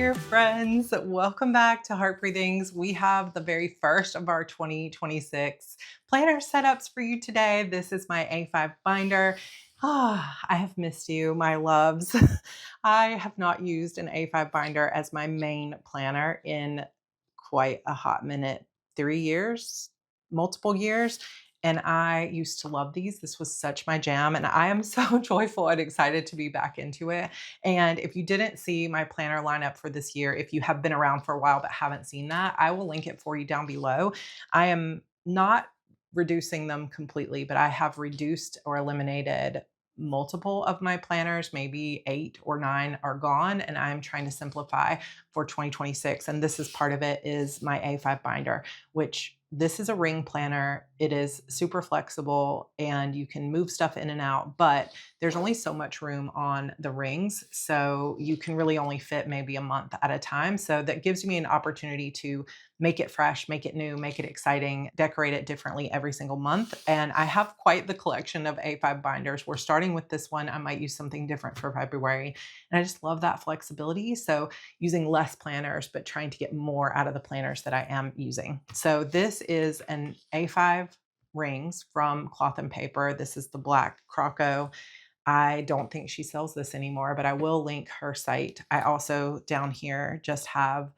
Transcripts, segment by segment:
dear friends. Welcome back to Heart Breathings. We have the very first of our 2026 planner setups for you today. This is my A5 binder. I have missed you, my loves. I have not used an A5 binder as my main planner in quite a hot minute, 3 years, multiple years. And I used to love these. This was such my jam. And I am so joyful and excited to be back into it. And if you didn't see my planner lineup for this year, if you have been around for a while but haven't seen that, I will link it for you down below. I am not reducing them completely, but I have reduced or eliminated multiple of my planners, maybe 8 or 9 are gone, and I'm trying to simplify for 2026. And this is part of it is my A5 binder, which this is a ring planner. It is super flexible and you can move stuff in and out, but there's only so much room on the rings. So you can really only fit maybe a month at a time. So that gives me an opportunity to make it fresh, make it new, make it exciting, decorate it differently every single month. And I have quite the collection of A5 binders. We're starting with this one. I might use something different for February. And I just love that flexibility. So using less planners, but trying to get more out of the planners that I am using. So this is an A5 rings from Cloth and Paper. This is the black Croco. I don't think she sells this anymore, but I will link her site. I also down here just have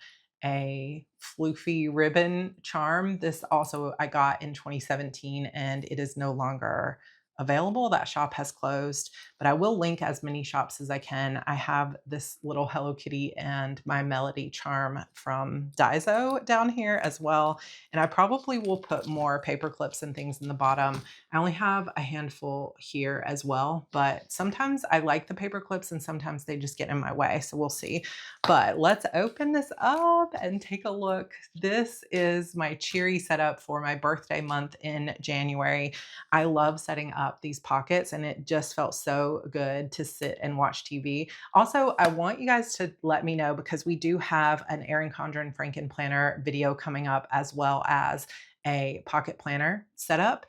a floofy ribbon charm. This also I got in 2017 and it is no longer available. That shop has closed, but I will link as many shops as I can. I have this little Hello Kitty and my Melody charm from Daiso down here as well. And I probably will put more paper clips and things in the bottom. I only have a handful here as well, but sometimes I like the paper clips and sometimes they just get in my way. So we'll see. But let's open this up and take a look. This is my cheery setup for my birthday month in January. I love setting up these pockets and it just felt so good to sit and watch TV. Also, I want you guys to let me know because we do have an Erin Condren Franken planner video coming up as well as a pocket planner setup.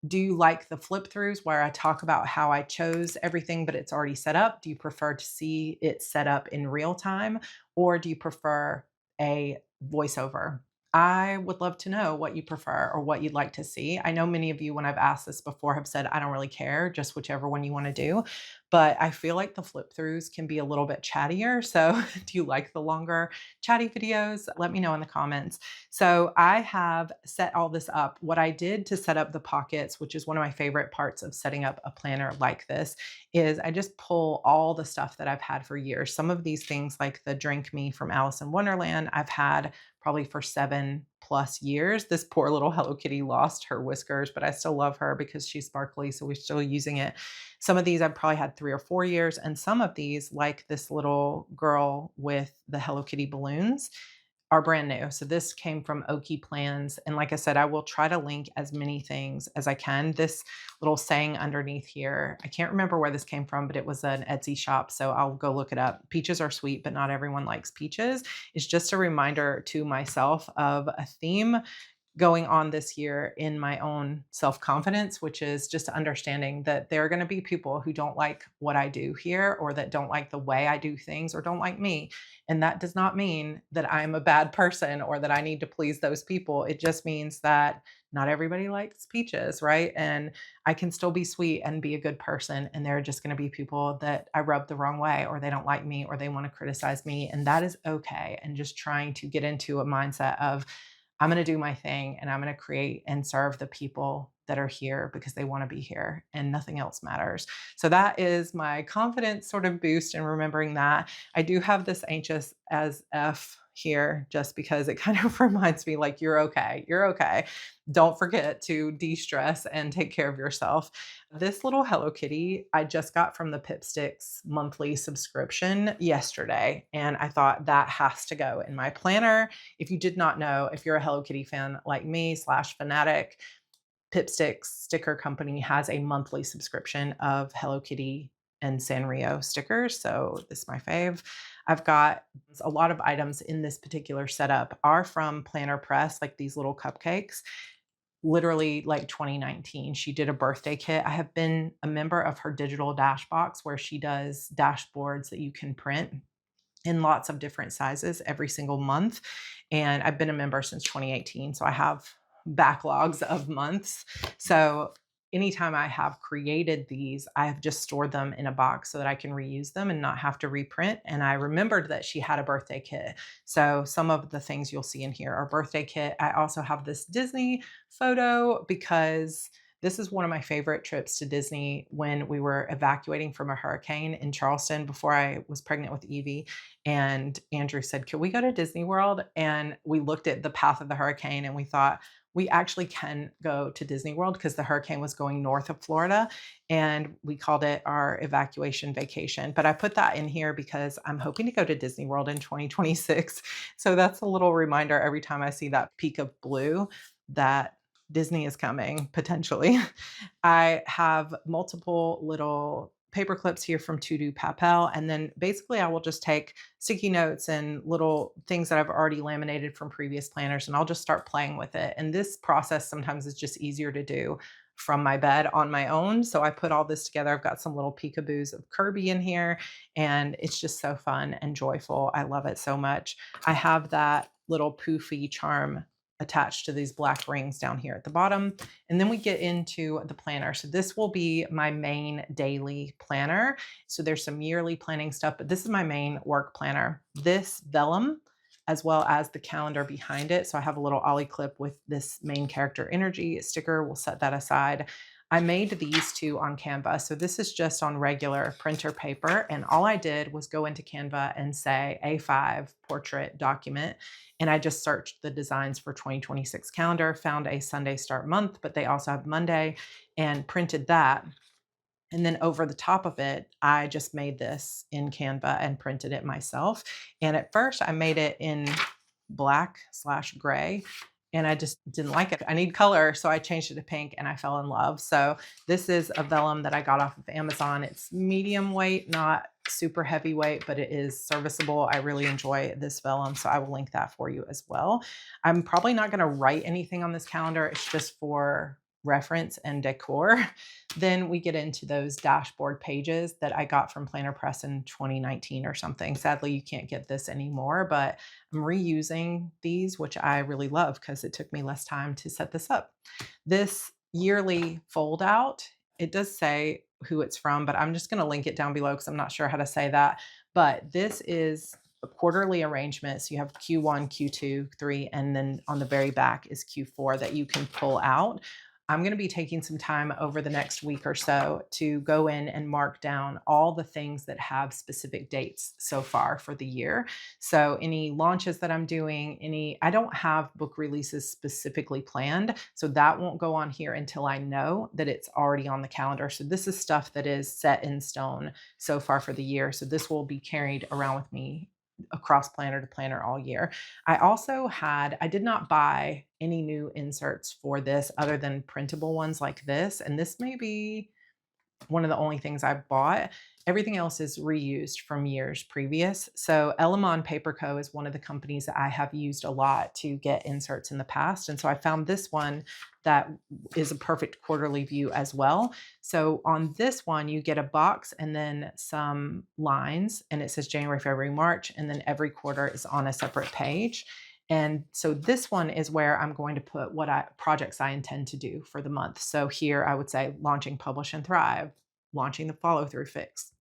Do you like the flip throughs where I talk about how I chose everything, but it's already set up? Do you prefer to see it set up in real time? Or do you prefer a voiceover? I would love to know what you prefer or what you'd like to see. I know many of you, when I've asked this before, have said, I don't really care, just whichever one you want to do. But I feel like the flip throughs can be a little bit chattier. So, do you like the longer chatty videos? Let me know in the comments. So I have set all this up. What I did to set up the pockets, which is one of my favorite parts of setting up a planner like this, is I just pull all the stuff that I've had for years. Some of these things, like the Drink Me from Alice in Wonderland, I've had probably for 7+ years. This poor little Hello Kitty lost her whiskers, but I still love her because she's sparkly, so we're still using it. Some of these I've probably had 3 or 4 years, and some of these, like this little girl with the Hello Kitty balloons, are brand new. So this came from Oki Plans. And like I said, I will try to link as many things as I can. This little saying underneath here, I can't remember where this came from, but it was an Etsy shop. So I'll go look it up. Peaches are sweet, but not everyone likes peaches. It's just a reminder to myself of a theme going on this year in my own self-confidence, which is just understanding that there are going to be people who don't like what I do here or that don't like the way I do things or don't like me. And that does not mean that I'm a bad person or that I need to please those people. It just means that not everybody likes peaches, right? And I can still be sweet and be a good person. And there are just going to be people that I rub the wrong way or they don't like me or they want to criticize me. And that is okay. And just trying to get into a mindset of, I'm going to do my thing and I'm going to create and serve the people that are here because they want to be here and nothing else matters. So that is my confidence sort of boost in remembering that. I do have this anxious as F here just because it kind of reminds me like, you're okay. You're okay. Don't forget to de-stress and take care of yourself. This little Hello Kitty I just got from the Pipsticks monthly subscription yesterday. And I thought that has to go in my planner. If you did not know, if you're a Hello Kitty fan like me slash fanatic, Pipsticks Sticker Company has a monthly subscription of Hello Kitty and Sanrio stickers. So this is my fave. I've got a lot of items in this particular setup are from Planner Press, like these little cupcakes. Literally like 2019, she did a birthday kit. I have been a member of her digital dash box where she does dashboards that you can print. in lots of different sizes every single month. And I've been a member since 2018. So I have backlogs of months. So anytime I have created these, I have just stored them in a box so that I can reuse them and not have to reprint. And I remembered that she had a birthday kit. So some of the things you'll see in here are birthday kit. I also have this Disney photo because this is one of my favorite trips to Disney when we were evacuating from a hurricane in Charleston before I was pregnant with Evie. And Andrew said, "Can we go to Disney World?" And we looked at the path of the hurricane and we thought, we actually can go to Disney World because the hurricane was going north of Florida. And we called it our evacuation vacation. But I put that in here because I'm hoping to go to Disney World in 2026. So that's a little reminder every time I see that peak of blue that Disney is coming potentially. I have multiple little paper clips here from To Do Papel. And then basically, I will just take sticky notes and little things that I've already laminated from previous planners, and I'll just start playing with it. And this process sometimes is just easier to do from my bed on my own. So I put all this together. I've got some little peekaboos of Kirby in here, and it's just so fun and joyful. I love it so much. I have that little poofy charm attached to these black rings down here at the bottom. And then we get into the planner. So this will be my main daily planner. So there's some yearly planning stuff, but this is my main work planner. This vellum, as well as the calendar behind it. So I have a little ollie clip with this main character energy sticker. We'll set that aside. I made these two on Canva. So this is just on regular printer paper. And all I did was go into Canva and say A5 portrait document. And I just searched the designs for 2026 calendar, found a Sunday start month, but they also have Monday, and printed that. And then over the top of it, I just made this in Canva and printed it myself. And at first I made it in black/gray, and I just didn't like it. I need color, so I changed it to pink and I fell in love. So this is a vellum that I got off of Amazon. It's medium weight, not super heavyweight, but it is serviceable. I really enjoy this vellum, so I will link that for you as well. I'm probably not going to write anything on this calendar. It's just for reference and decor. Then we get into those dashboard pages that I got from Planner Press in 2019 or something. Sadly, you can't get this anymore, but I'm reusing these, which I really love because it took me less time to set this up. This yearly fold out, it does say who it's from, but I'm just going to link it down below because I'm not sure how to say that. But this is a quarterly arrangement. So you have Q1, Q2, 3, and then on the very back is Q4 that you can pull out. I'm going to be taking some time over the next week or so to go in and mark down all the things that have specific dates so far for the year. So any launches that I'm doing, I don't have book releases specifically planned. So that won't go on here until I know that it's already on the calendar. So this is stuff that is set in stone so far for the year. So this will be carried around with me across planner to planner all year. I did not buy any new inserts for this other than printable ones like this. And this may be one of the only things I've bought. Everything else is reused from years previous. So Elamon Paper Co. is one of the companies that I have used a lot to get inserts in the past. And so I found this one that is a perfect quarterly view as well. So on this one, you get a box and then some lines, and it says January, February, March, and then every quarter is on a separate page. And so this one is where I'm going to put projects I intend to do for the month. So here I would say launching Publish and Thrive, launching the follow through fix,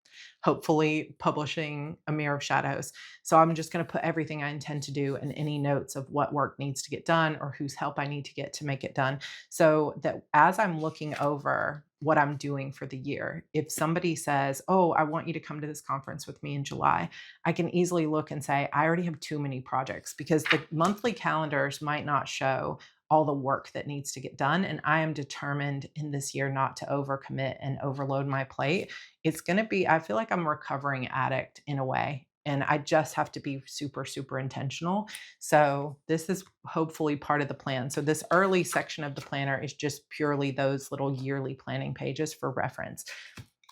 hopefully publishing A Mirror of Shadows. So I'm just going to put everything I intend to do and any notes of what work needs to get done or whose help I need to get to make it done. So that as I'm looking over what I'm doing for the year, if somebody says, "Oh, I want you to come to this conference with me in July," I can easily look and say, I already have too many projects because the monthly calendars might not show all the work that needs to get done. And I am determined in this year not to overcommit and overload my plate. I feel like I'm a recovering addict in a way. And I just have to be super, super intentional. So this is hopefully part of the plan. So this early section of the planner is just purely those little yearly planning pages for reference.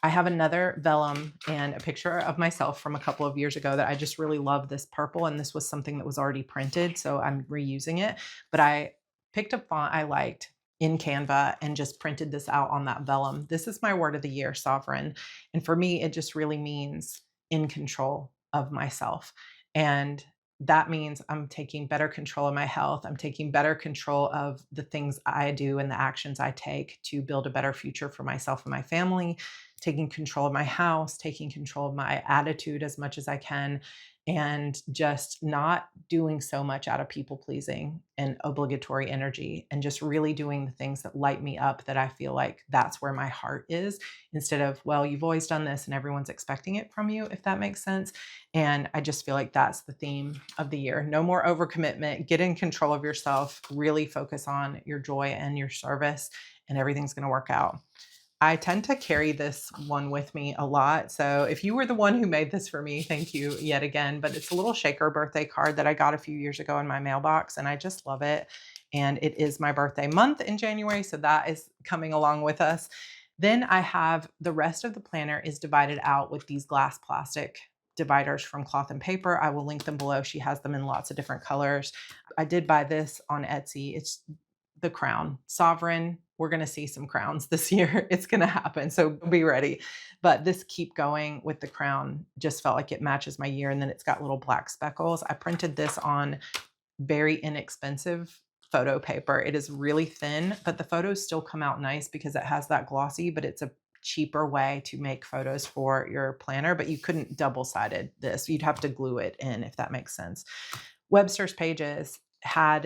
I have another vellum and a picture of myself from a couple of years ago that I just really love this purple. And this was something that was already printed. So I'm reusing it. But I picked a font I liked in Canva and just printed this out on that vellum. This is my word of the year, sovereign. And for me, it just really means in control. of myself. And that means I'm taking better control of my health. I'm taking better control of the things I do and the actions I take to build a better future for myself and my family, taking control of my house, taking control of my attitude as much as I can, and just not doing so much out of people pleasing and obligatory energy, and just really doing the things that light me up, that I feel like that's where my heart is, instead of, well, you've always done this and everyone's expecting it from you, if that makes sense. And I just feel like that's the theme of the year. No more overcommitment. Get in control of yourself. Really focus on your joy and your service, and everything's going to work out. I tend to carry this one with me a lot. So if you were the one who made this for me, thank you yet again. But it's a little shaker birthday card that I got a few years ago in my mailbox, and I just love it. And it is my birthday month in January. So that is coming along with us. Then I have the rest of the planner is divided out with these glass plastic dividers from Cloth and Paper. I will link them below. She has them in lots of different colors. I did buy this on Etsy. It's the crown sovereign. We're going to see some crowns this year. It's going to happen. So be ready. But this keep going with the crown just felt like it matches my year. And then it's got little black speckles. I printed this on very inexpensive photo paper. It is really thin, but the photos still come out nice because it has that glossy, but it's a cheaper way to make photos for your planner. But you couldn't double-sided this. You'd have to glue it in, if that makes sense. Webster's Pages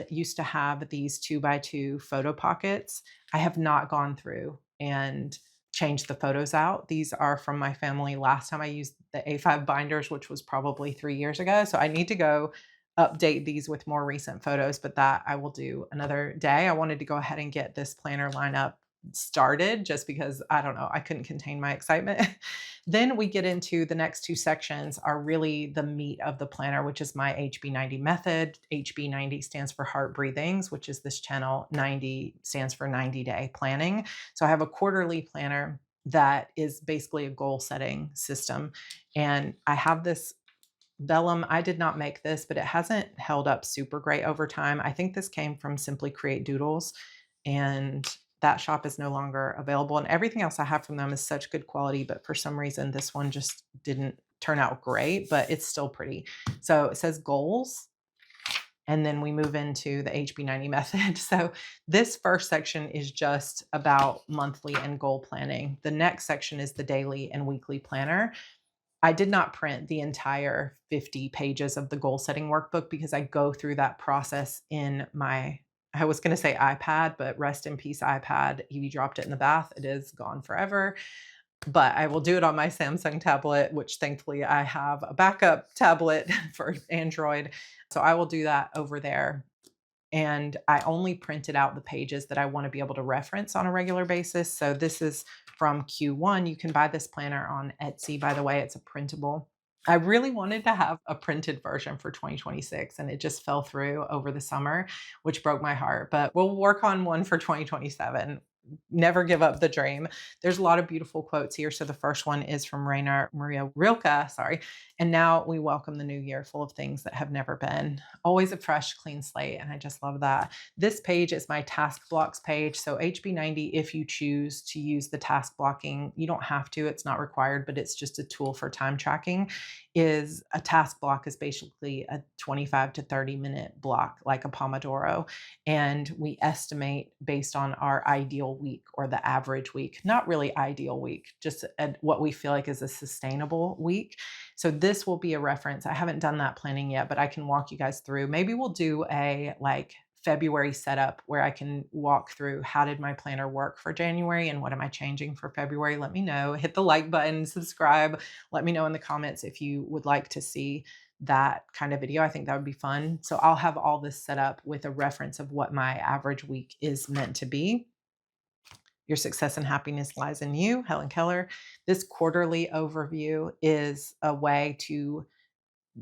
used to have these 2x2 photo pockets. I have not gone through and changed the photos out. These are from my family last time I used the A5 binders, which was probably 3 years ago. So I need to go update these with more recent photos, but that I will do another day. I wanted to go ahead and get this planner lineup started just because I don't know, I couldn't contain my excitement. Then we get into the next two sections are really the meat of the planner, which is my HB90 method. HB90 stands for Heart Breathings, which is this channel. 90 stands for 90-day planning. So I have a quarterly planner that is basically a goal setting system. And I have this vellum. I did not make this, but it hasn't held up super great over time. I think this came from Simply Create Doodles, and that shop is no longer available. And everything else I have from them is such good quality, but for some reason, this one just didn't turn out great, but it's still pretty. So it says goals. And then we move into the HB90 method. So this first section is just about monthly and goal planning. The next section is the daily and weekly planner. I did not print the entire 50 pages of the goal setting workbook because I go through that process in my, I was going to say iPad, but rest in peace, iPad. Evie dropped it in the bath. It is gone forever. But I will do it on my Samsung tablet, which thankfully I have a backup tablet for Android. So I will do that over there. And I only printed out the pages that I want to be able to reference on a regular basis. So this is from Q1. You can buy this planner on Etsy, by the way. It's a printable. I really wanted to have a printed version for 2026, and it just fell through over the summer, which broke my heart. But we'll work on one for 2027. Never give up the dream. There's a lot of beautiful quotes here. So the first one is from Rainer Maria Rilke, sorry. And now we welcome the new year full of things that have never been. Always a fresh, clean slate. And I just love that. This page is my task blocks page. So HB90, if you choose to use the task blocking, you don't have to, it's not required, but it's just a tool for time tracking. Is a task block is basically a 25 to 30-minute block, like a Pomodoro. And we estimate based on our ideal week or the average week, not really ideal week, just what we feel like is a sustainable week. So this will be a reference. I haven't done that planning yet, but I can walk you guys through. Maybe we'll do a like February setup where I can walk through how did my planner work for January and what am I changing for February. Let me know. Hit the like button, subscribe. Let me know in the comments if you would like to see that kind of video. I think that would be fun. So I'll have all this set up with a reference of what my average week is meant to be. Your success and happiness lies in you, Helen Keller. This quarterly overview is a way to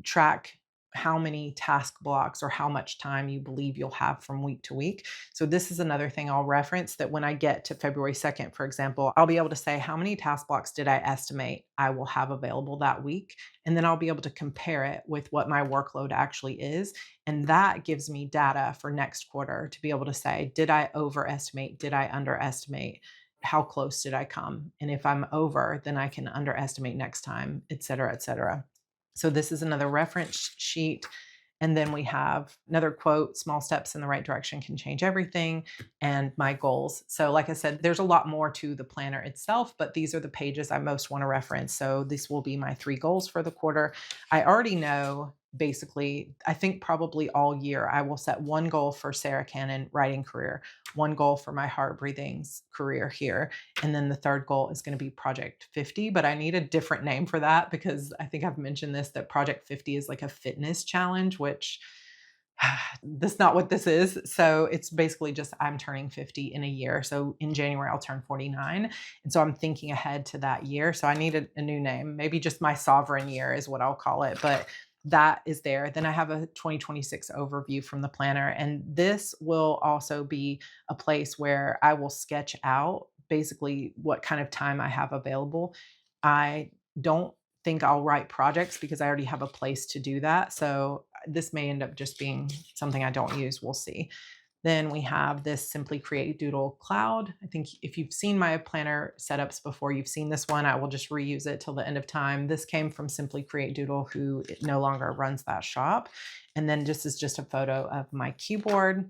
track how many task blocks or how much time you believe you'll have from week to week. So this is another thing I'll reference, that when I get to February 2nd, for example, I'll be able to say how many task blocks did I estimate I will have available that week. And then I'll be able to compare it with what my workload actually is. And that gives me data for next quarter to be able to say, did I overestimate? Did I underestimate? How close did I come? And if I'm over, then I can underestimate next time, et cetera, et cetera. So this is another reference sheet. And then we have another quote, small steps in the right direction can change everything, and my goals. So, like I said, there's a lot more to the planner itself, but these are the pages I most want to reference. So, this will be my 3 goals for the quarter. I already know basically, I think probably all year, I will set 1 goal for Sarra Cannon writing career, 1 goal for my heart breathings career here. And then the third goal is going to be Project 50, but I need a different name for that because I think I've mentioned this that Project 50 is like a fitness challenge, which that's not what this is. So it's basically just I'm turning 50 in a year. So in January, I'll turn 49. And so I'm thinking ahead to that year. So I need a new name. Maybe just my sovereign year is what I'll call it. But that is there. Then I have a 2026 overview from the planner. And this will also be a place where I will sketch out basically what kind of time I have available. I don't think I'll write projects because I already have a place to do that. So this may end up just being something I don't use. We'll see. Then we have this Simply Create Doodle Cloud. I think if you've seen my planner setups before, you've seen this one. I will just reuse it till the end of time. This came from Simply Create Doodle, who no longer runs that shop. And then this is just a photo of my keyboard.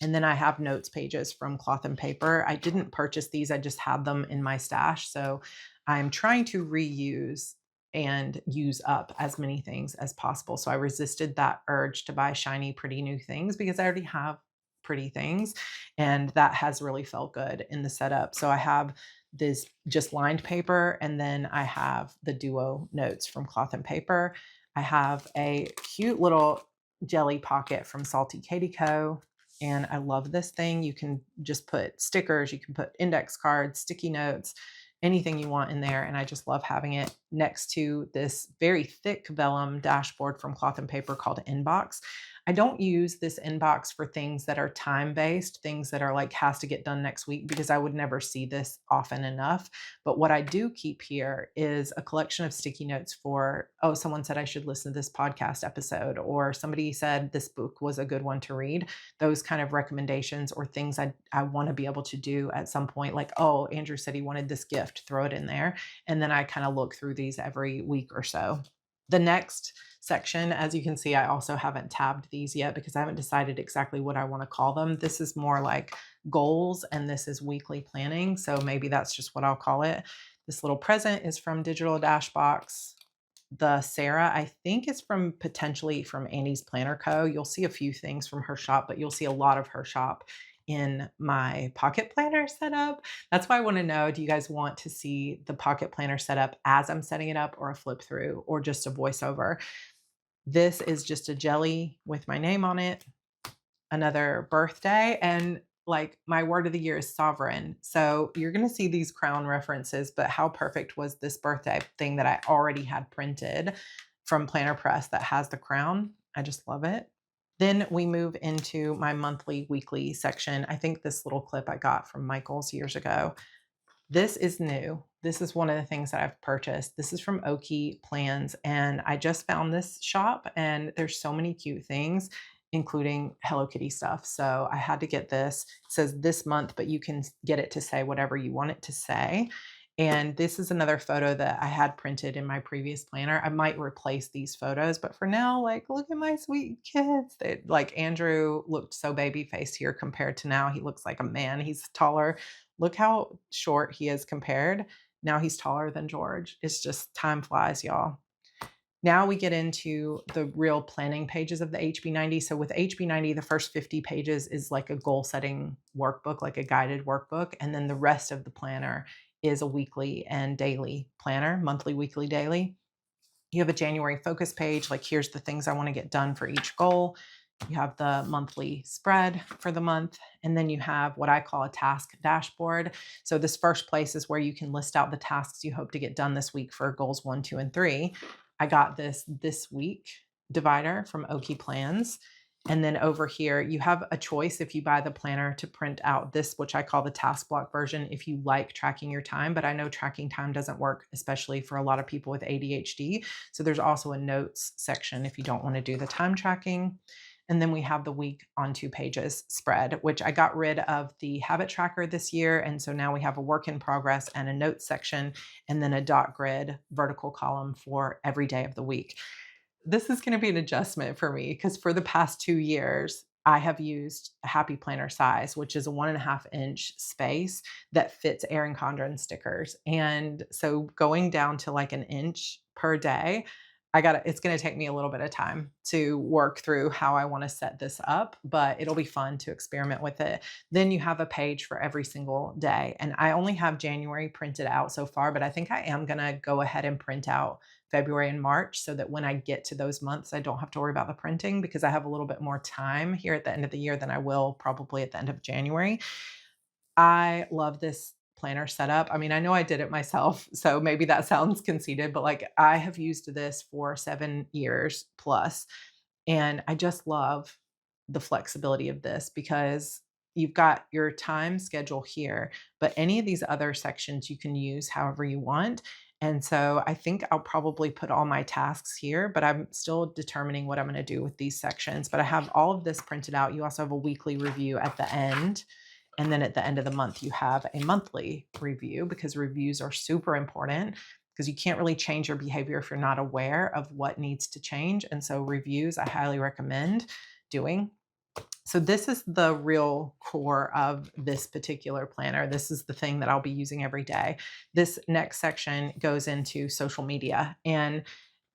And then I have notes pages from Cloth and Paper. I didn't purchase these, I just had them in my stash. So I'm trying to reuse and use up as many things as possible. So I resisted that urge to buy shiny, pretty new things because I already have pretty things. And that has really felt good in the setup. So I have this just lined paper, and then I have the Duo notes from Cloth and Paper. I have a cute little jelly pocket from Salty Katie Co. And I love this thing. You can just put stickers, you can put index cards, sticky notes, anything you want in there. And I just love having it next to this very thick vellum dashboard from Cloth and Paper called Inbox. I don't use this inbox for things that are time based, things that are like has to get done next week, because I would never see this often enough. But what I do keep here is a collection of sticky notes for, oh, someone said I should listen to this podcast episode, or somebody said this book was a good one to read. Those kind of recommendations or things I want to be able to do at some point, like, oh, Andrew said he wanted this gift, throw it in there. And then I kind of look through these every week or so. The next section, as you can see, I also haven't tabbed these yet because I haven't decided exactly what I want to call them. This is more like goals and this is weekly planning. So maybe that's just what I'll call it. This little present is from Digital Dashbox. The Sarah, I think, is from potentially from Annie's Planner Co. You'll see a few things from her shop, but you'll see a lot of her shop in my pocket planner setup. That's why I want to know, do you guys want to see the pocket planner setup as I'm setting it up, or a flip through, or just a voiceover? This is just a jelly with my name on it, another birthday, and like my word of the year is sovereign. So you're going to see these crown references, but how perfect was this birthday thing that I already had printed from Planner Press that has the crown? I just love it. Then we move into my monthly, weekly section. I think this little clip I got from Michael's years ago. This is new. This is one of the things that I've purchased. This is from Oki Plans, and I just found this shop, and there's so many cute things, including Hello Kitty stuff. So I had to get this. It says this month, but you can get it to say whatever you want it to say. And this is another photo that I had printed in my previous planner. I might replace these photos, but for now, like, look at my sweet kids. Like, Andrew looked so baby faced here compared to now. He looks like a man. He's taller. Look how short he is compared. Now he's taller than George. It's just time flies, y'all. Now we get into the real planning pages of the HB90. So with HB90, the first 50 pages is like a goal setting workbook, like a guided workbook. And then the rest of the planner is a weekly and daily planner, monthly, weekly, daily. You have a January focus page, like here's the things I want to get done for each goal. You have the monthly spread for the month, and then you have what I call a task dashboard. So this first place is where you can list out the tasks you hope to get done this week for goals 1, 2, and 3. I got this week divider from Oki Plans. And then over here, you have a choice if you buy the planner to print out this, which I call the task block version, if you like tracking your time. But I know tracking time doesn't work, especially for a lot of people with ADHD. So there's also a notes section if you don't want to do the time tracking. And then we have the week on 2 pages spread, which I got rid of the habit tracker this year. And so now we have a work in progress and a notes section, and then a dot grid vertical column for every day of the week. This is going to be an adjustment for me because for the past 2 years, I have used a Happy Planner size, which is a 1.5 inch space that fits Erin Condren stickers. And so going down to like an inch per day, it's going to take me a little bit of time to work through how I want to set this up, but it'll be fun to experiment with it. Then you have a page for every single day. And I only have January printed out so far, but I think I am going to go ahead and print out February and March so that when I get to those months, I don't have to worry about the printing because I have a little bit more time here at the end of the year than I will probably at the end of January. I love this planner setup. I mean, I know I did it myself, so maybe that sounds conceited, but like I have used this for 7 years plus, and I just love the flexibility of this because you've got your time schedule here, but any of these other sections you can use however you want. And so I think I'll probably put all my tasks here, but I'm still determining what I'm going to do with these sections. But I have all of this printed out. You also have a weekly review at the end. And then at the end of the month, you have a monthly review because reviews are super important because you can't really change your behavior if you're not aware of what needs to change. And so reviews, I highly recommend doing. So this is the real core of this particular planner. This is the thing that I'll be using every day. This next section goes into social media. And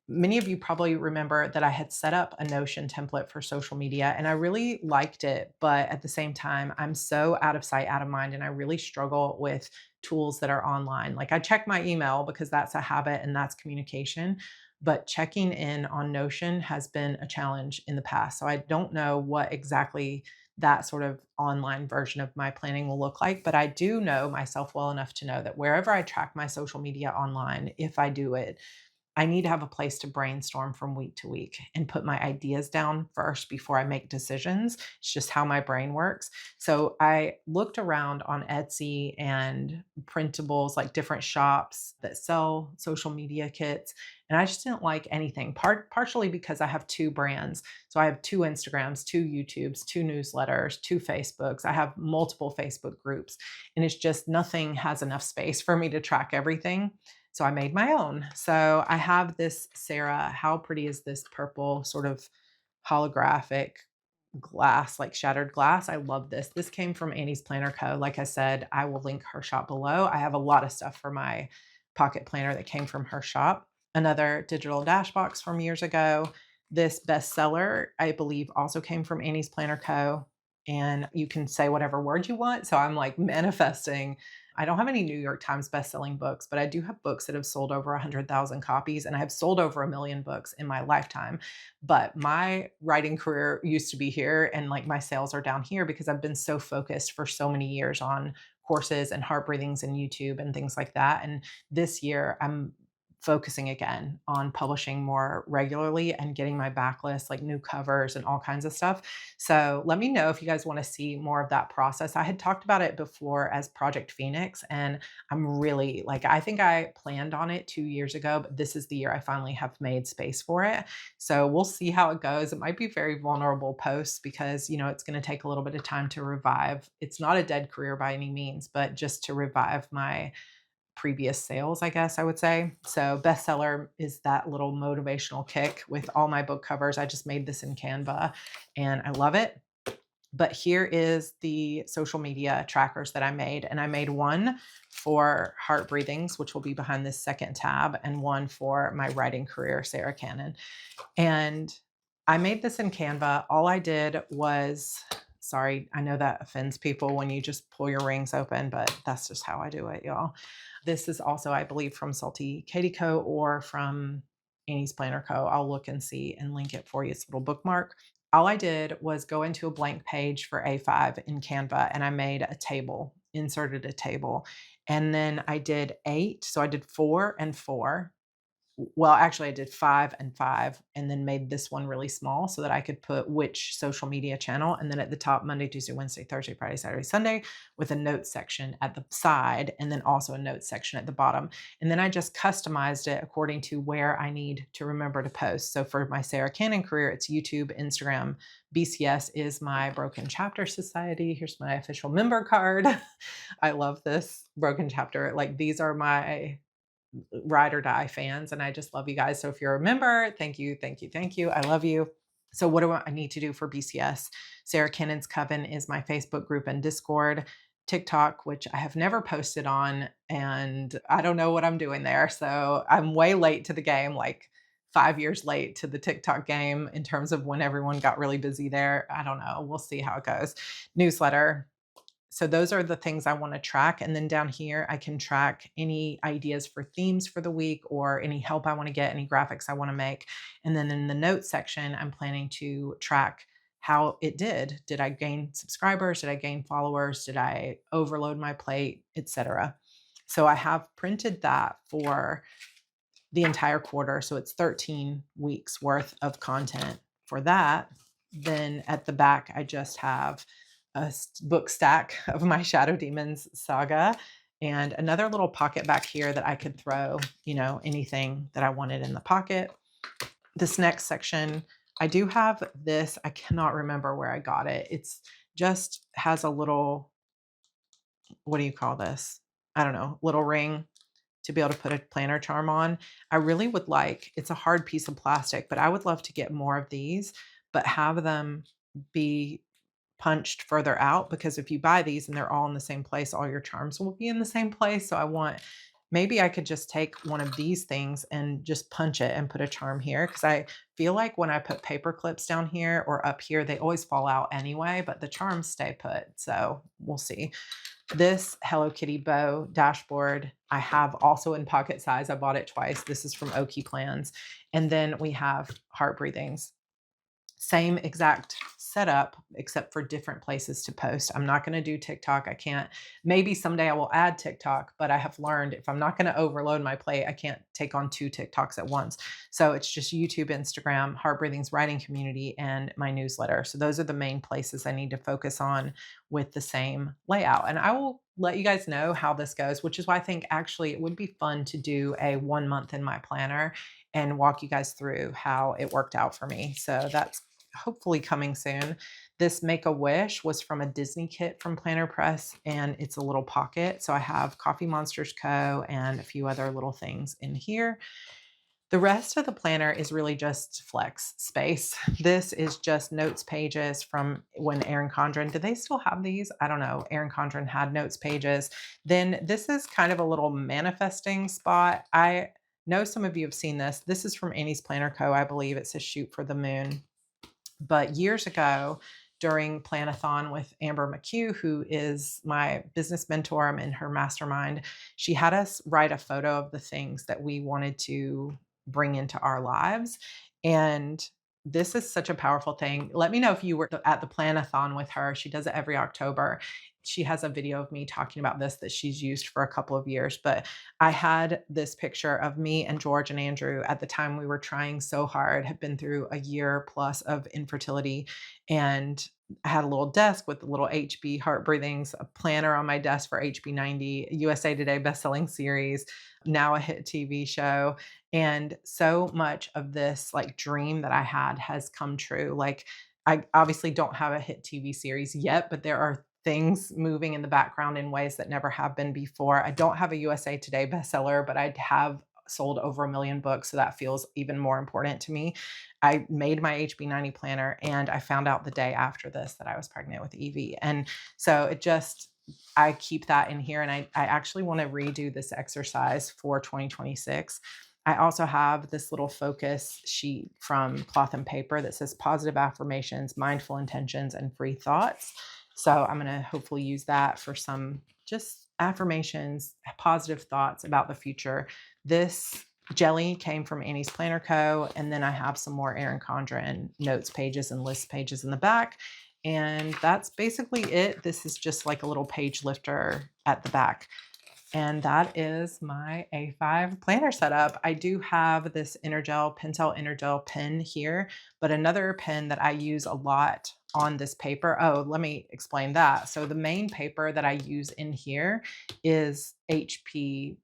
many of you probably remember that I had set up a Notion template for social media and I really liked it. But at the same time, I'm so out of sight, out of mind, and I really struggle with tools that are online. Like I check my email because that's a habit and that's communication. But checking in on Notion has been a challenge in the past. So I don't know what exactly that sort of online version of my planning will look like. But I do know myself well enough to know that wherever I track my social media online, if I do it, I need to have a place to brainstorm from week to week and put my ideas down first before I make decisions. It's just how my brain works. So I looked around on Etsy and printables, like different shops that sell social media kits, and I just didn't like anything. Partially because I have two brands. So I have two Instagrams, two YouTubes, two newsletters, two Facebooks. I have multiple Facebook groups, and it's just nothing has enough space for me to track everything. So I made my own. So I have this Sarah. How pretty is this purple sort of holographic glass, like shattered glass? I love this. This came from Annie's Planner Co. Like I said, I will link her shop below. I have a lot of stuff for my pocket planner that came from her shop. Another digital dash box from years ago. This bestseller, I believe, also came from Annie's Planner Co. And you can say whatever word you want. So I'm like manifesting. I don't have any New York Times bestselling books, but I do have books that have sold over 100,000 copies, and I have sold over 1 million books in my lifetime. But my writing career used to be here, and like my sales are down here because I've been so focused for so many years on courses and heart breathings and YouTube and things like that. And this year, I'm focusing again on publishing more regularly and getting my backlist, like new covers and all kinds of stuff. So let me know if you guys want to see more of that process. I had talked about it before as Project Phoenix, and I'm really like, I think I planned on it 2 years ago, but this is the year I finally have made space for it. So we'll see how it goes. It might be very vulnerable posts because, it's going to take a little bit of time to revive. It's not a dead career by any means, but just to revive my previous sales, I guess I would say. So bestseller is that little motivational kick with all my book covers. I just made this in Canva and I love it. But here is the social media trackers that I made. And I made one for Heart Breathings, which will be behind this second tab, and one for my writing career, Sarra Cannon. And I made this in Canva. All I did was, sorry, I know that offends people when you just pull your rings open, but that's just how I do it, y'all. This is also, I believe, from Salty Katie Co. or from Annie's Planner Co. I'll look and see and link it for you. It's a little bookmark. All I did was go into a blank page for A5 in Canva and I made a table, inserted a table. And then I did 8. So I did 4 and 4. well, actually I did 5 and 5 and then made this one really small so that I could put which social media channel, and then at the top Monday, Tuesday, Wednesday, Thursday, Friday, Saturday, Sunday, with a notes section at the side and then also a notes section at the bottom. And then I just customized it according to where I need to remember to post. So for my Sarra Cannon career, it's YouTube, Instagram. BCS is my Broken Chapter Society. Here's my official member card. I love this Broken Chapter. Like, these are my ride or die fans, and I just love you guys. So if you're a member, thank you, thank you, thank you. I love you. So what do I need to do for BCS? Sarra Cannon's Coven is my Facebook group and Discord. TikTok, which I have never posted on, and I don't know what I'm doing there. So I'm way late to the game, like 5 years late to the TikTok game in terms of when everyone got really busy there. I don't know. We'll see how it goes. Newsletter, so those are the things I want to track. And then down here, I can track any ideas for themes for the week or any help I want to get, any graphics I want to make. And then in the notes section, I'm planning to track how it did. Did I gain subscribers? Did I gain followers? Did I overload my plate, etc.? So I have printed that for the entire quarter. So it's 13 weeks worth of content for that. Then at the back, I just have a book stack of my Shadow Demons saga and another little pocket back here that I could throw, anything that I wanted in the pocket. This next section, I do have this. I cannot remember where I got it. It's just has a little, what do you call this? I don't know, little ring to be able to put a planner charm on. I really would like, it's a hard piece of plastic, but I would love to get more of these, but have them be punched further out, because if you buy these and they're all in the same place, all your charms will be in the same place. So maybe I could just take one of these things and just punch it and put a charm here, because I feel like when I put paper clips down here or up here, they always fall out anyway, but the charms stay put. So we'll see. This Hello Kitty bow dashboard I have also in pocket size. I bought it twice. This is from Oki Plans. And then we have Heart Breathings. Same exact setup, except for different places to post. I'm not going to do TikTok. I can't. Maybe someday I will add TikTok, but I have learned if I'm not going to overload my plate, I can't take on 2 TikToks at once. So it's just YouTube, Instagram, Heart Breathing's writing community, and my newsletter. So those are the main places I need to focus on with the same layout. And I will let you guys know how this goes, which is why I think actually it would be fun to do a 1 month in my planner and walk you guys through how it worked out for me. So that's hopefully coming soon. This Make a Wish was from a Disney kit from Planner Press, and it's a little pocket. So I have Coffee Monsters Co. and a few other little things in here. The rest of the planner is really just flex space. This is just notes pages from when Erin Condren, do they still have these? I don't know. Erin Condren had notes pages. Then this is kind of a little manifesting spot. I know some of you have seen this. This is from Annie's Planner Co. I believe it says Shoot for the Moon. But years ago, during Planathon with Amber McHugh, who is my business mentor, I'm in her mastermind, she had us write a photo of the things that we wanted to bring into our lives. And this is such a powerful thing. Let me know if you were at the Planathon with her. She does it every October. She has a video of me talking about this that she's used for a couple of years. But I had this picture of me and George and Andrew at the time we were trying so hard, had been through a year plus of infertility. And I had a little desk with a little HB Heart Breathings, a planner on my desk for HB90, USA Today bestselling series, now a hit TV show. And so much of this like dream that I had has come true. Like, I obviously don't have a hit TV series yet, but there are things moving in the background in ways that never have been before. I don't have a USA Today bestseller, but I have sold over 1 million books. So that feels even more important to me. I made my HB90 planner and I found out the day after this that I was pregnant with Evie. And so I keep that in here. And I actually want to redo this exercise for 2026. I also have this little focus sheet from Cloth and Paper that says positive affirmations, mindful intentions, and free thoughts. So I'm going to hopefully use that for some just affirmations, positive thoughts about the future. This jelly came from Annie's Planner Co. And then I have some more Erin Condren notes pages and list pages in the back. And that's basically it. This is just like a little page lifter at the back. And that is my A5 planner setup. I do have this Pentel Energel pen here, but another pen that I use a lot on this paper. Oh, let me explain that. So the main paper that I use in here is HP's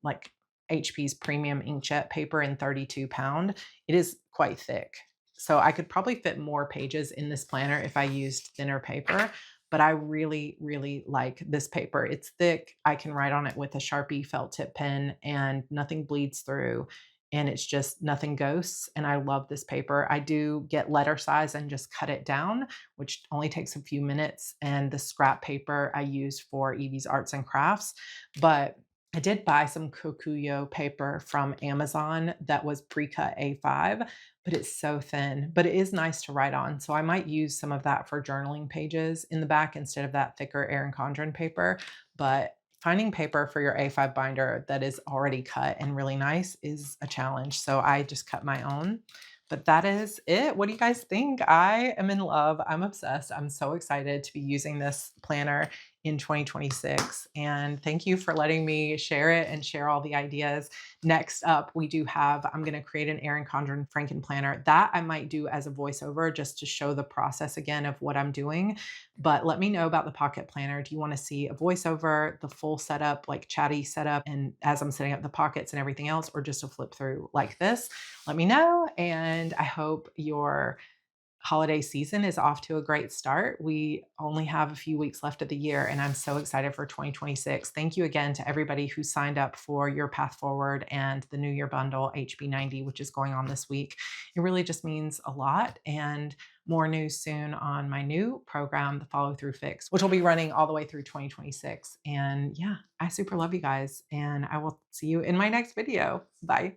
premium inkjet paper in 32 pound. It is quite thick. So I could probably fit more pages in this planner if I used thinner paper, but I really, really like this paper. It's thick. I can write on it with a Sharpie felt tip pen and nothing bleeds through. And it's just nothing ghosts. And I love this paper. I do get letter size and just cut it down, which only takes a few minutes. And the scrap paper I use for Evie's Arts and Crafts. But I did buy some Kokuyo paper from Amazon that was pre-cut A5, but it's so thin, but it is nice to write on. So I might use some of that for journaling pages in the back instead of that thicker Erin Condren paper. But finding paper for your A5 binder that is already cut and really nice is a challenge. So I just cut my own. But that is it. What do you guys think? I am in love. I'm obsessed. I'm so excited to be using this planner in 2026. And thank you for letting me share it and share all the ideas. Next up, I'm going to create an Erin Condren Franken planner that I might do as a voiceover just to show the process again of what I'm doing. But let me know about the pocket planner. Do you want to see a voiceover, the full setup, like chatty setup, and as I'm setting up the pockets and everything else, or just a flip through like this? Let me know. And I hope your holiday season is off to a great start. We only have a few weeks left of the year, and I'm so excited for 2026. Thank you again to everybody who signed up for your Path Forward and the New Year Bundle HB90, which is going on this week. It really just means a lot. And more news soon on my new program, the Follow Through Fix, which will be running all the way through 2026. And yeah, I super love you guys, and I will see you in my next video. Bye.